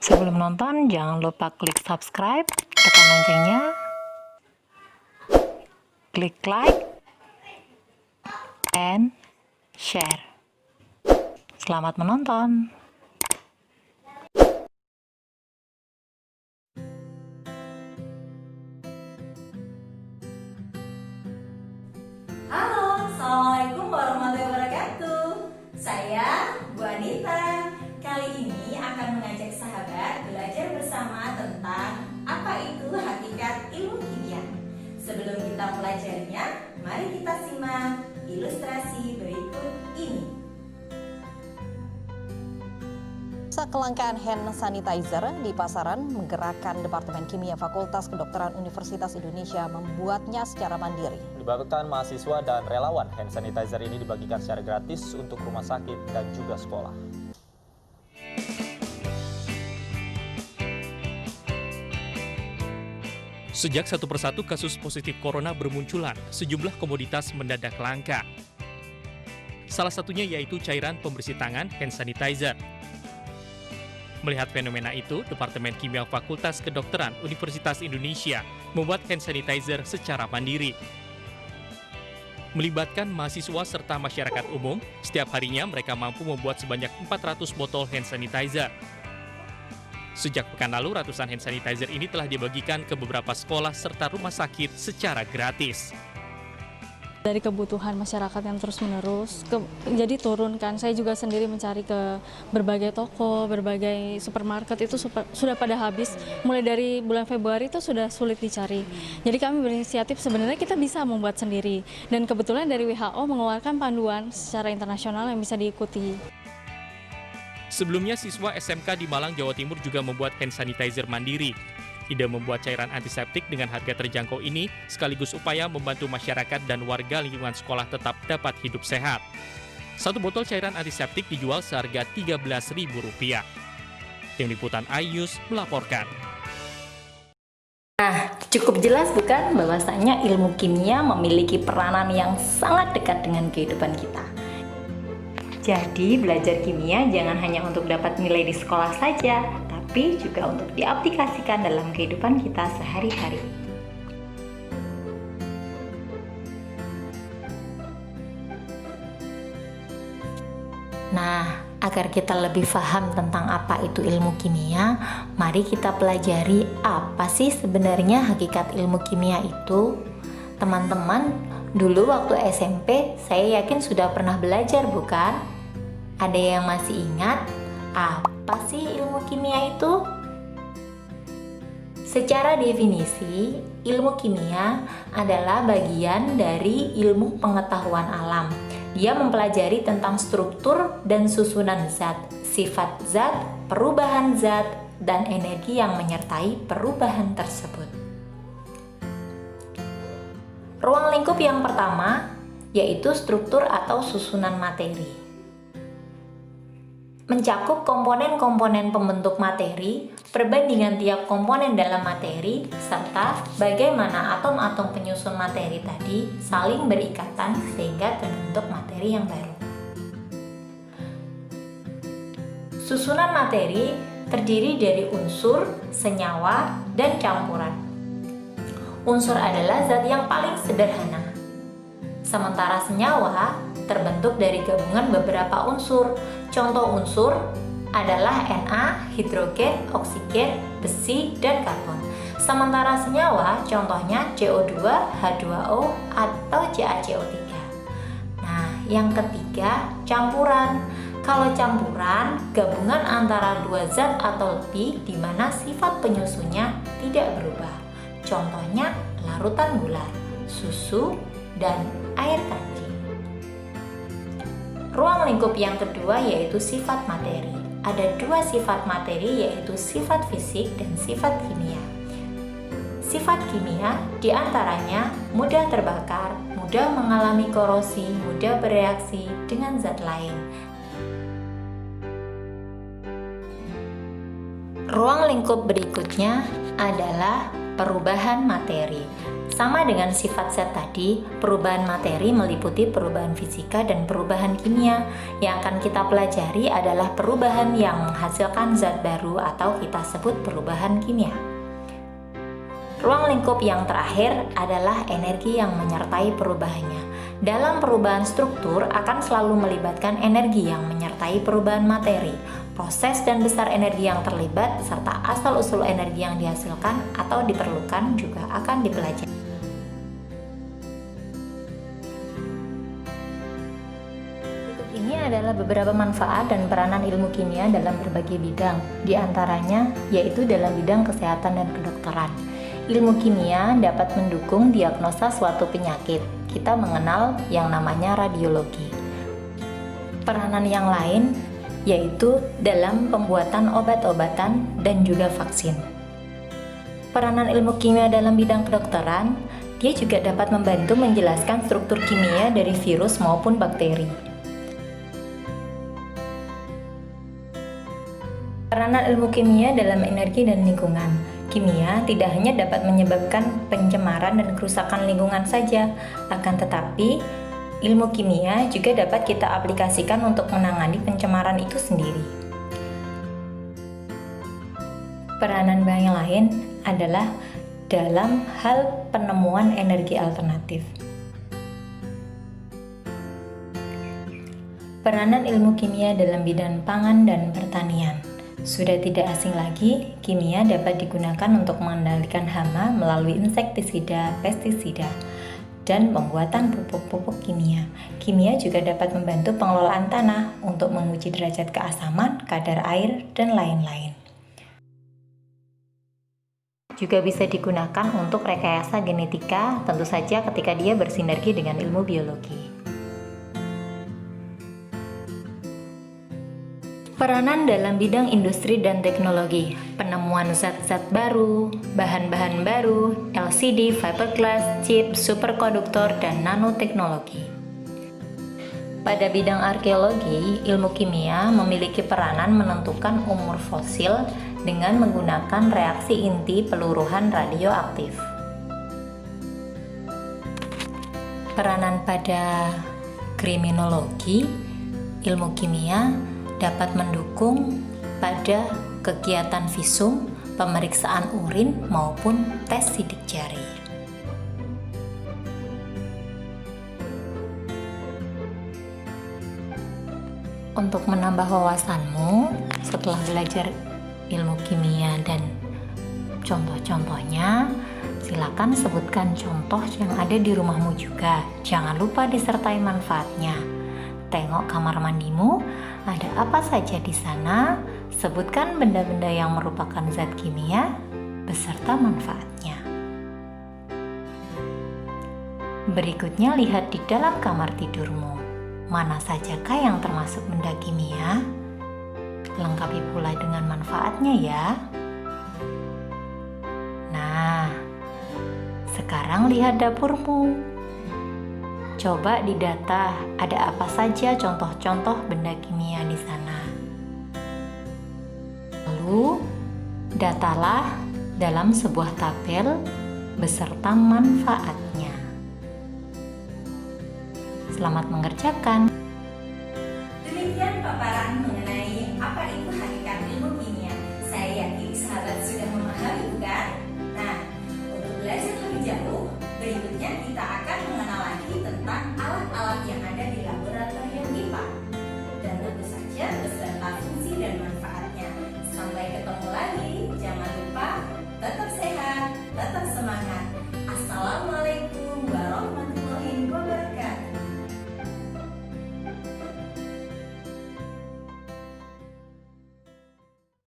Sebelum nonton, jangan lupa klik subscribe, tekan loncengnya, klik like, and share. Selamat menonton! Halo, Assalamualaikum warahmatullahi wabarakatuh. Saya Bu Anita. Kali ini akan mengajak sahabat belajar bersama tentang apa itu hakikat ilmu kimia. Sebelum kita mempelajarinya, mari kita simak ilustrasi berikut ini. Kelangkaan hand sanitizer di pasaran menggerakkan Departemen Kimia Fakultas Kedokteran Universitas Indonesia membuatnya secara mandiri. Melibatkan mahasiswa dan relawan, hand sanitizer ini dibagikan secara gratis untuk rumah sakit dan juga sekolah. Sejak satu persatu kasus positif corona bermunculan, sejumlah komoditas mendadak langka. Salah satunya yaitu cairan pembersih tangan hand sanitizer. Melihat fenomena itu, Departemen Kimia Fakultas Kedokteran Universitas Indonesia membuat hand sanitizer secara mandiri. Melibatkan mahasiswa serta masyarakat umum, setiap harinya mereka mampu membuat sebanyak 400 botol hand sanitizer. Sejak pekan lalu, ratusan hand sanitizer ini telah dibagikan ke beberapa sekolah serta rumah sakit secara gratis. Dari kebutuhan masyarakat yang terus-menerus, jadi turunkan. Saya juga sendiri mencari ke berbagai toko, berbagai supermarket itu sudah pada habis. Mulai dari bulan Februari itu sudah sulit dicari. Jadi kami berinisiatif sebenarnya kita bisa membuat sendiri. Dan kebetulan dari WHO mengeluarkan panduan secara internasional yang bisa diikuti. Sebelumnya, siswa SMK di Malang, Jawa Timur juga membuat hand sanitizer mandiri. Ide membuat cairan antiseptik dengan harga terjangkau ini sekaligus upaya membantu masyarakat dan warga lingkungan sekolah tetap dapat hidup sehat. Satu botol cairan antiseptik dijual seharga Rp13.000. Tim Liputan iNews melaporkan. Nah, cukup jelas bukan bahwasanya ilmu kimia memiliki peranan yang sangat dekat dengan kehidupan kita. Jadi, belajar kimia jangan hanya untuk dapat nilai di sekolah saja, tapi juga untuk diaplikasikan dalam kehidupan kita sehari-hari. Nah, agar kita lebih paham tentang apa itu ilmu kimia, mari kita pelajari apa sih sebenarnya hakikat ilmu kimia itu. Teman-teman, dulu waktu SMP, saya yakin sudah pernah belajar, bukan? Ada yang masih ingat apa sih ilmu kimia itu? Secara definisi, ilmu kimia adalah bagian dari ilmu pengetahuan alam. Dia mempelajari tentang struktur dan susunan zat, sifat zat, perubahan zat, dan energi yang menyertai perubahan tersebut. Ruang lingkup yang pertama yaitu struktur atau susunan materi. Mencakup komponen-komponen pembentuk materi, perbandingan tiap komponen dalam materi, serta bagaimana atom-atom penyusun materi tadi saling berikatan sehingga terbentuk materi yang baru. Susunan materi terdiri dari unsur, senyawa, dan campuran. Unsur adalah zat yang paling sederhana, sementara senyawa terbentuk dari gabungan beberapa unsur. Contoh unsur adalah Na, hidrogen, oksigen, besi, dan karbon. Sementara senyawa contohnya CO2, H2O, atau CaCO3. Nah, yang ketiga, campuran. Kalau campuran, gabungan antara dua zat atau lebih di mana sifat penyusunnya tidak berubah. Contohnya larutan gula, susu, dan air kanji. Ruang lingkup yang kedua yaitu sifat materi. Ada dua sifat materi yaitu sifat fisik dan sifat kimia. Sifat kimia diantaranya mudah terbakar, mudah mengalami korosi, mudah bereaksi dengan zat lain. Ruang lingkup berikutnya adalah perubahan materi. Sama dengan sifat zat tadi, perubahan materi meliputi perubahan fisika dan perubahan kimia. Yang akan kita pelajari adalah perubahan yang menghasilkan zat baru atau kita sebut perubahan kimia. Ruang lingkup yang terakhir adalah energi yang menyertai perubahannya. Dalam perubahan struktur akan selalu melibatkan energi yang menyertai perubahan materi. Proses dan besar energi yang terlibat serta asal-usul energi yang dihasilkan atau diperlukan juga akan dipelajari. Ini adalah beberapa manfaat dan peranan ilmu kimia dalam berbagai bidang, di antaranya yaitu dalam bidang kesehatan dan kedokteran. Ilmu kimia dapat mendukung diagnosa suatu penyakit. Kita mengenal yang namanya radiologi. Peranan yang lain yaitu dalam pembuatan obat-obatan dan juga vaksin. Peranan ilmu kimia dalam bidang kedokteran, dia juga dapat membantu menjelaskan struktur kimia dari virus maupun bakteri. Peranan ilmu kimia dalam energi dan lingkungan. Kimia tidak hanya dapat menyebabkan pencemaran dan kerusakan lingkungan saja, akan tetapi ilmu kimia juga dapat kita aplikasikan untuk menangani pencemaran itu sendiri. Peranan yang lain adalah dalam hal penemuan energi alternatif. Peranan ilmu kimia dalam bidang pangan dan pertanian. Sudah tidak asing lagi, kimia dapat digunakan untuk mengendalikan hama melalui insektisida, pestisida, dan pembuatan pupuk-pupuk kimia. Kimia juga dapat membantu pengelolaan tanah untuk menguji derajat keasaman, kadar air, dan lain-lain. Juga bisa digunakan untuk rekayasa genetika, tentu saja ketika dia bersinergi dengan ilmu biologi. Peranan dalam bidang industri dan teknologi, penemuan zat-zat baru, bahan-bahan baru, LCD, fiberglass, chip, superkonduktor, dan nanoteknologi. Pada bidang arkeologi, ilmu kimia memiliki peranan menentukan umur fosil dengan menggunakan reaksi inti peluruhan radioaktif. Peranan pada kriminologi, ilmu kimia dapat mendukung pada kegiatan visum, pemeriksaan urin, maupun tes sidik jari. Untuk menambah wawasanmu setelah belajar ilmu kimia dan contoh-contohnya, silakan sebutkan contoh yang ada di rumahmu juga. Jangan lupa disertai manfaatnya. Tengok kamar mandimu, ada apa saja di sana? Sebutkan benda-benda yang merupakan zat kimia beserta manfaatnya. Berikutnya lihat di dalam kamar tidurmu. Mana sajakah yang termasuk benda kimia? Lengkapi pula dengan manfaatnya ya. Nah, sekarang lihat dapurmu. Coba didata ada apa saja contoh-contoh benda kimia di sana. Lalu, datalah dalam sebuah tabel beserta manfaatnya. Selamat mengerjakan.